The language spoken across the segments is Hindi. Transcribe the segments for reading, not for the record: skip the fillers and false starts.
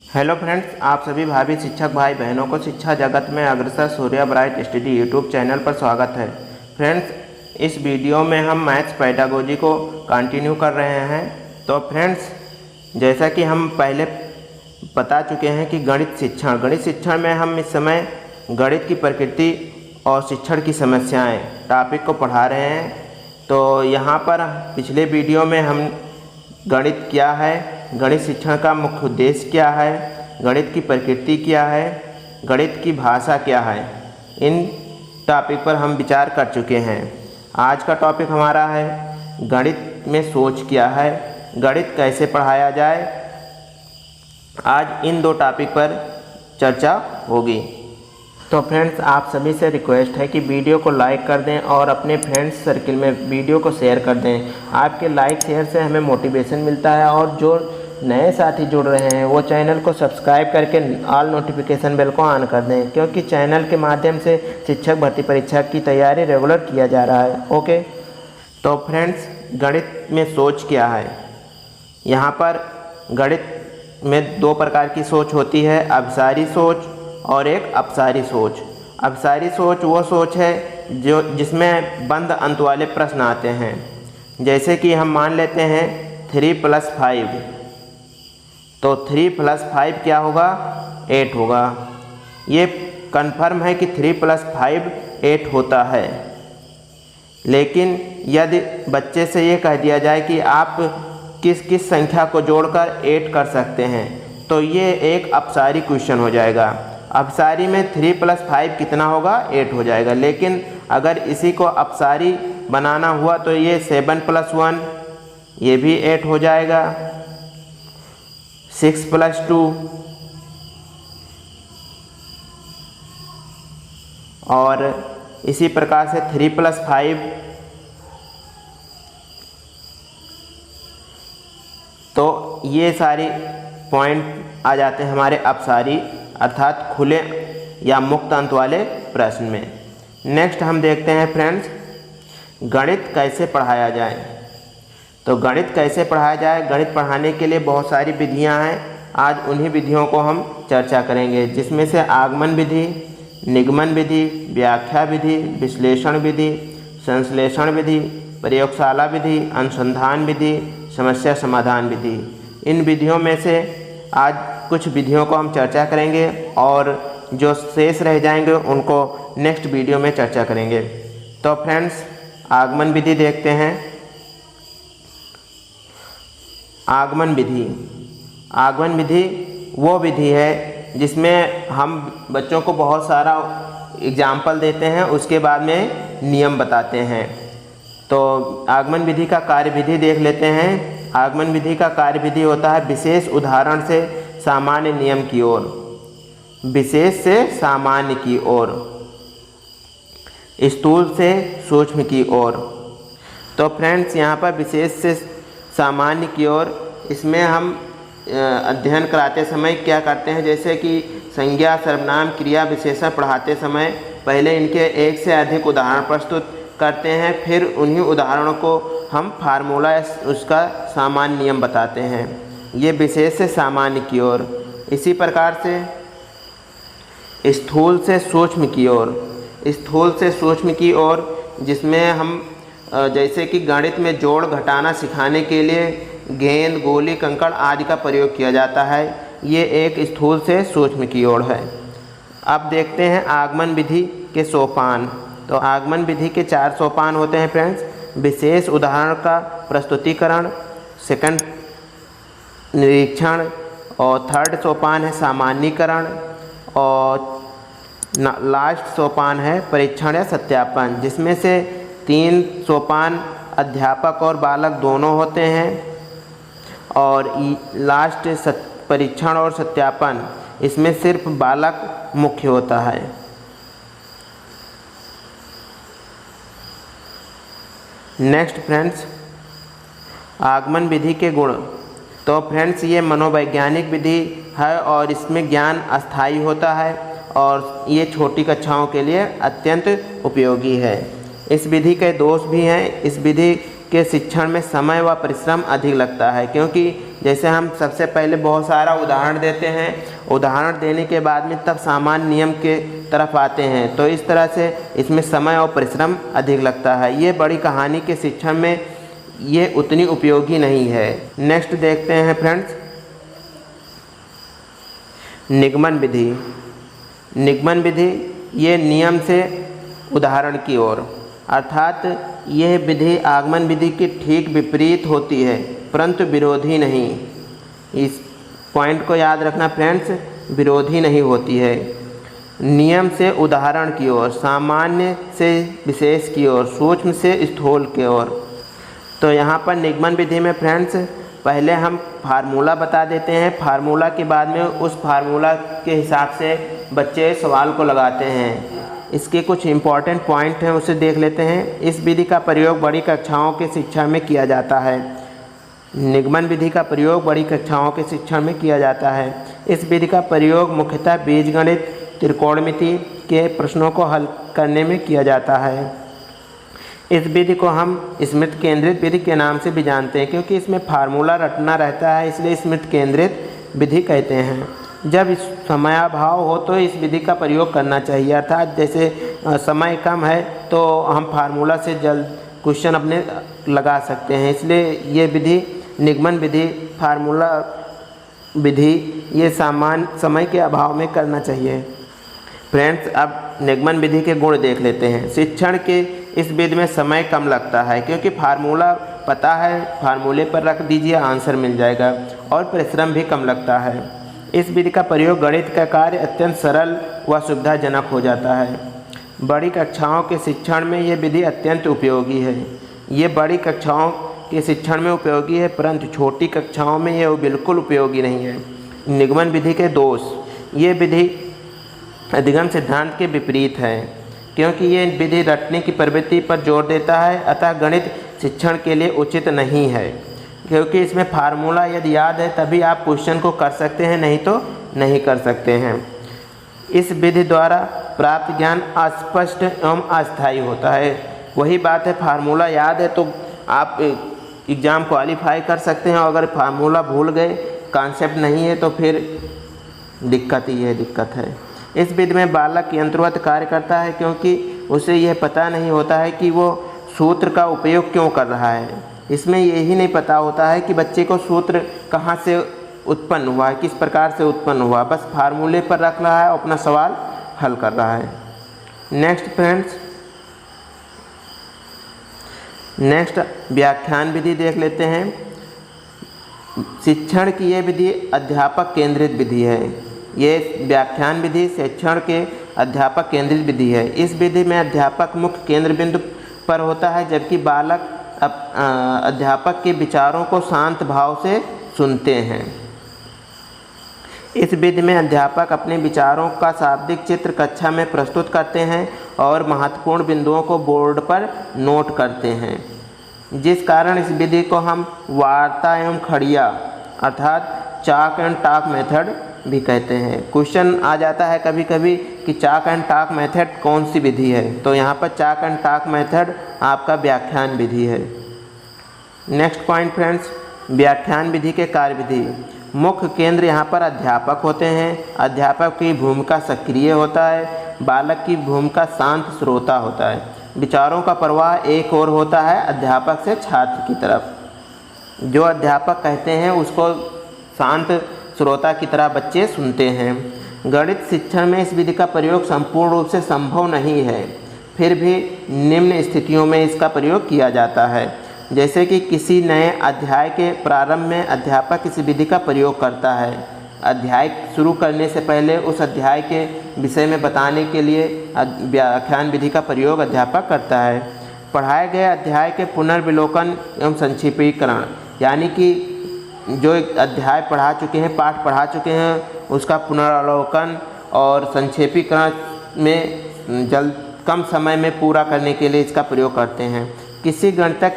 हेलो फ्रेंड्स, आप सभी भावी शिक्षक भाई बहनों को शिक्षा जगत में अग्रसर Surya bright study YouTube channel पर स्वागत है। फ्रेंड्स, इस वीडियो में हम मैथ्स पेडागोजी को कंटिन्यू कर रहे हैं। तो फ्रेंड्स, जैसा कि हम पहले बता चुके हैं कि गणित शिक्षण में हम इस समय गणित की प्रकृति और शिक्षण की समस्याएं टॉपिक को पढ़ा रहे हैं। तो यहाँ पर पिछले वीडियो में हम गणित क्या है, गणित शिक्षण का मुख्य उद्देश्य क्या है, गणित की प्रकृति क्या है, गणित की भाषा क्या है, इन टॉपिक पर हम विचार कर चुके हैं। आज का टॉपिक हमारा है गणित में सोच क्या है, गणित कैसे पढ़ाया जाए। आज इन दो टॉपिक पर चर्चा होगी। तो फ्रेंड्स, आप सभी से रिक्वेस्ट है कि वीडियो को लाइक कर दें और अपने फ्रेंड्स सर्किल में वीडियो को शेयर कर दें। आपके लाइक शेयर से हमें मोटिवेशन मिलता है और जो नए साथी जुड़ रहे हैं वो चैनल को सब्सक्राइब करके ऑल नोटिफिकेशन बेल को ऑन कर दें, क्योंकि चैनल के माध्यम से शिक्षक भर्ती परीक्षा की तैयारी रेगुलर किया जा रहा है। ओके, तो फ्रेंड्स, गणित में सोच क्या है। यहाँ पर गणित में दो प्रकार की सोच होती है, अभिसारी सोच और एक अपसारी सोच। अपसारी सोच वो सोच है जिसमें बंद अंत वाले प्रश्न आते हैं। जैसे कि हम मान लेते हैं 3 + 5, तो 3 + 5 क्या होगा, 8 होगा। ये कन्फर्म है कि 3 + 5 8 होता है। लेकिन यदि बच्चे से ये कह दिया जाए कि आप किस किस संख्या को जोड़कर 8 कर सकते हैं, तो ये एक अपसारी क्वेश्चन हो जाएगा। अपसारी में 3 + 5 कितना होगा, 8 हो जाएगा। लेकिन अगर इसी को अपसारी बनाना हुआ तो ये 7 + 1 ये भी 8 हो जाएगा, 6 + 2 और इसी प्रकार से 3 + 5। तो ये सारी पॉइंट आ जाते हैं हमारे अपसारी अर्थात खुले या मुक्त अंत वाले प्रश्न में। नेक्स्ट हम देखते हैं फ्रेंड्स, गणित कैसे पढ़ाया जाए। तो गणित कैसे पढ़ाया जाए, गणित पढ़ाने के लिए बहुत सारी विधियां हैं। आज उन्हीं विधियों को हम चर्चा करेंगे, जिसमें से आगमन विधि, निगमन विधि, व्याख्या विधि, विश्लेषण विधि, संश्लेषण विधि, प्रयोगशाला विधि, अनुसंधान विधि, समस्या समाधान विधि। इन विधियों में से आज कुछ विधियों को हम चर्चा करेंगे और जो शेष रह जाएंगे उनको नेक्स्ट वीडियो में चर्चा करेंगे। तो फ्रेंड्स, आगमन विधि देखते हैं। आगमन विधि वो विधि है जिसमें हम बच्चों को बहुत सारा एग्जाम्पल देते हैं, उसके बाद में नियम बताते हैं। तो आगमन विधि का कार्यविधि देख लेते हैं। आगमन विधि का कार्यविधि होता है विशेष उदाहरण से सामान्य नियम की ओर, विशेष से सामान्य की ओर, स्थूल से सूक्ष्म की ओर। तो फ्रेंड्स, यहाँ पर विशेष से सामान्य की ओर, इसमें हम अध्ययन कराते समय क्या करते हैं, जैसे कि संज्ञा, सर्वनाम, क्रिया, विशेषण पढ़ाते समय पहले इनके एक से अधिक उदाहरण प्रस्तुत करते हैं, फिर उन्हीं उदाहरणों को हम फार्मूला उसका सामान्य नियम बताते हैं। ये विशेष से सामान्य की ओर। इसी प्रकार से स्थूल से सूक्ष्म की ओर, स्थूल से सूक्ष्म की ओर, जिसमें हम जैसे कि गणित में जोड़ घटाना सिखाने के लिए गेंद, गोली, कंकड़ आदि का प्रयोग किया जाता है। ये एक स्थूल से सूक्ष्म की ओर है। अब देखते हैं आगमन विधि के सोपान। तो आगमन विधि के 4 सोपान होते हैं फ्रेंड्स। विशेष उदाहरण का प्रस्तुतिकरण, सेकंड निरीक्षण, और थर्ड सोपान है सामान्यीकरण, और लास्ट सोपान है परीक्षण या सत्यापन, जिसमें से 3 सोपान अध्यापक और बालक दोनों होते हैं, और लास्ट परीक्षण और सत्यापन, इसमें सिर्फ बालक मुख्य होता है। नेक्स्ट फ्रेंड्स, आगमन विधि के गुण। तो फ्रेंड्स, ये मनोवैज्ञानिक विधि है और इसमें ज्ञान अस्थायी होता है और ये छोटी कक्षाओं के लिए अत्यंत उपयोगी है। इस विधि के दोष भी हैं। इस विधि के शिक्षण में समय व परिश्रम अधिक लगता है, क्योंकि जैसे हम सबसे पहले बहुत सारा उदाहरण देते हैं, उदाहरण देने के बाद में तब सामान्य नियम के तरफ आते हैं, तो इस तरह से इसमें समय और परिश्रम अधिक लगता है। ये बड़ी कहानी के शिक्षण में ये उतनी उपयोगी नहीं है। नेक्स्ट देखते हैं फ्रेंड्स, निगमन विधि। निगमन विधि ये नियम से उदाहरण की ओर, अर्थात यह विधि आगमन विधि के ठीक विपरीत होती है, परंतु विरोधी नहीं। इस पॉइंट को याद रखना फ्रेंड्स, विरोधी नहीं होती है। नियम से उदाहरण की ओर, सामान्य से विशेष की ओर, सूक्ष्म से स्थूल की ओर। तो यहाँ पर निगमन विधि में फ्रेंड्स पहले हम फार्मूला बता देते हैं, फार्मूला के बाद में उस फार्मूला के हिसाब से बच्चे सवाल को लगाते हैं। इसके कुछ इम्पॉर्टेंट पॉइंट हैं, उसे देख लेते हैं। इस विधि का प्रयोग बड़ी कक्षाओं के शिक्षा में किया जाता है। निगमन विधि का प्रयोग बड़ी कक्षाओं के शिक्षण में किया जाता है। इस विधि का प्रयोग मुख्यतः बीजगणित, त्रिकोणमिति के प्रश्नों को हल करने में किया जाता है। इस विधि को हम स्मृति केंद्रित विधि के नाम से भी जानते हैं, क्योंकि इसमें फार्मूला रटना रहता है, इसलिए स्मृति केंद्रित विधि कहते हैं। जब इस समयाभाव हो तो इस विधि का प्रयोग करना चाहिए, अर्थात जैसे समय कम है तो हम फार्मूला से जल्द क्वेश्चन अपने लगा सकते हैं, इसलिए ये विधि निगमन विधि, फार्मूला विधि ये सामान्य समय के अभाव में करना चाहिए। फ्रेंड्स अब निगमन विधि के गुण देख लेते हैं। शिक्षण के इस विधि में समय कम लगता है, क्योंकि फार्मूला पता है, फार्मूले पर रख दीजिए आंसर मिल जाएगा, और परिश्रम भी कम लगता है। इस विधि का प्रयोग गणित का कार्य अत्यंत सरल व सुविधाजनक हो जाता है। बड़ी कक्षाओं के शिक्षण में ये विधि अत्यंत उपयोगी है। ये बड़ी कक्षाओं के शिक्षण में उपयोगी है, परंतु छोटी कक्षाओं में ये बिल्कुल उपयोगी नहीं है। निगमन विधि के दोष, ये विधि अधिगम सिद्धांत के विपरीत है, क्योंकि ये विधि रटने की प्रवृत्ति पर जोर देता है, अतः गणित शिक्षण के लिए उचित नहीं है, क्योंकि इसमें फार्मूला यदि याद है तभी आप क्वेश्चन को कर सकते हैं, नहीं तो नहीं कर सकते हैं। इस विधि द्वारा प्राप्त ज्ञान अस्पष्ट एवं अस्थायी होता है। वही बात है, फार्मूला याद है तो आप एग्ज़ाम क्वालिफाई कर सकते हैं, और अगर फार्मूला भूल गए, कॉन्सेप्ट नहीं है, तो फिर दिक्कत ही है, दिक्कत है। इस विधि में बालक यंत्रवत कार्य करता है, क्योंकि उसे यह पता नहीं होता है कि वो सूत्र का उपयोग क्यों कर रहा है। इसमें यही नहीं पता होता है कि बच्चे को सूत्र कहाँ से उत्पन्न हुआ है, किस प्रकार से उत्पन्न हुआ, बस फार्मूले पर रख रहा है, अपना सवाल हल कर रहा है। नेक्स्ट फ्रेंड्स, नेक्स्ट व्याख्यान विधि देख लेते हैं। शिक्षण की ये विधि अध्यापक केंद्रित विधि है। ये व्याख्यान विधि शिक्षण के अध्यापक केंद्रित विधि है। इस विधि में अध्यापक मुख्य केंद्र बिंदु पर होता है, जबकि बालक अध्यापक के विचारों को शांत भाव से सुनते हैं। इस विधि में अध्यापक अपने विचारों का शाब्दिक चित्र कक्षा में प्रस्तुत करते हैं और महत्वपूर्ण बिंदुओं को बोर्ड पर नोट करते हैं, जिस कारण इस विधि को हम वार्ता एवं खड़िया अर्थात चाक एंड टाक मेथड भी कहते हैं। क्वेश्चन आ जाता है कभी कभी कि चाक एंड टाक मेथड कौन सी विधि है, तो यहाँ पर चाक एंड टाक मेथड आपका व्याख्यान विधि है। नेक्स्ट पॉइंट फ्रेंड्स, व्याख्यान विधि के कार्य विधि। मुख्य केंद्र यहाँ पर अध्यापक होते हैं। अध्यापक की भूमिका सक्रिय होता है, बालक की भूमिका शांत श्रोता होता है। विचारों का प्रवाह एक ओर होता है, अध्यापक से छात्र की तरफ। जो अध्यापक कहते हैं उसको शांत श्रोता की तरह बच्चे सुनते हैं। गणित शिक्षण में इस विधि का प्रयोग संपूर्ण रूप से संभव नहीं है, फिर भी निम्न स्थितियों में इसका प्रयोग किया जाता है। जैसे कि किसी नए अध्याय के प्रारंभ में अध्यापक इस विधि का प्रयोग करता है। अध्याय शुरू करने से पहले उस अध्याय के विषय में बताने के लिए व्याख्यान विधि का प्रयोग अध्यापक करता है। पढ़ाए गए अध्याय के पुनर्विलोकन एवं संक्षिप्तीकरण, यानी कि जो अध्याय पढ़ा चुके हैं, पाठ पढ़ा चुके हैं, उसका पुनरावलोकन और संक्षेपीकरण में कम समय में पूरा करने के लिए इसका प्रयोग करते हैं। किसी गणितज्ञ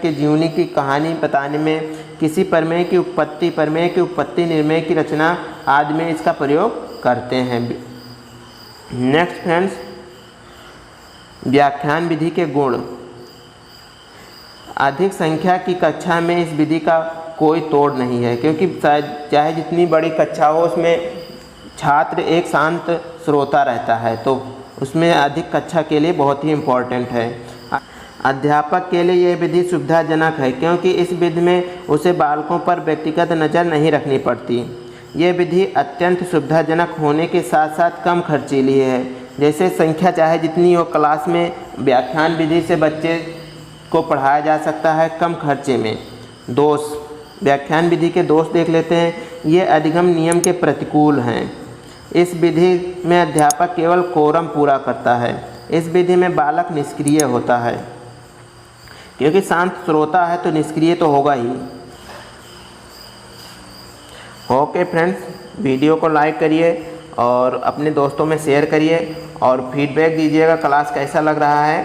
के जीवनी की कहानी बताने में, किसी प्रमेय की उत्पत्ति निर्णय की रचना आदि में इसका प्रयोग करते हैं। नेक्स्ट फ्रेंड्स, व्याख्यान विधि के गुण। अधिक संख्या की कक्षा में इस विधि का कोई तोड़ नहीं है, क्योंकि चाहे जितनी बड़ी कक्षा हो उसमें छात्र एक शांत श्रोता रहता है, तो उसमें अधिक कक्षा के लिए बहुत ही इम्पोर्टेंट है। अध्यापक के लिए यह विधि सुविधाजनक है, क्योंकि इस विधि में उसे बालकों पर व्यक्तिगत नज़र नहीं रखनी पड़ती। ये विधि अत्यंत सुविधाजनक होने के साथ साथ कम खर्चीली है। जैसे संख्या चाहे जितनी हो, क्लास में व्याख्यान विधि से बच्चे को पढ़ाया जा सकता है कम खर्चे में। दोष, व्याख्यान विधि के दोष देख लेते हैं। ये अधिगम नियम के प्रतिकूल हैं। इस विधि में अध्यापक केवल कोरम पूरा करता है। इस विधि में बालक निष्क्रिय होता है, क्योंकि शांत श्रोता है तो निष्क्रिय तो होगा ही। ओके फ्रेंड्स, वीडियो को लाइक करिए और अपने दोस्तों में शेयर करिए और फीडबैक दीजिएगा क्लास कैसा लग रहा है,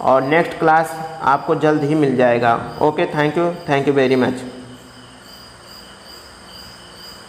और नेक्स्ट क्लास आपको जल्द ही मिल जाएगा। Okay, thank you very much.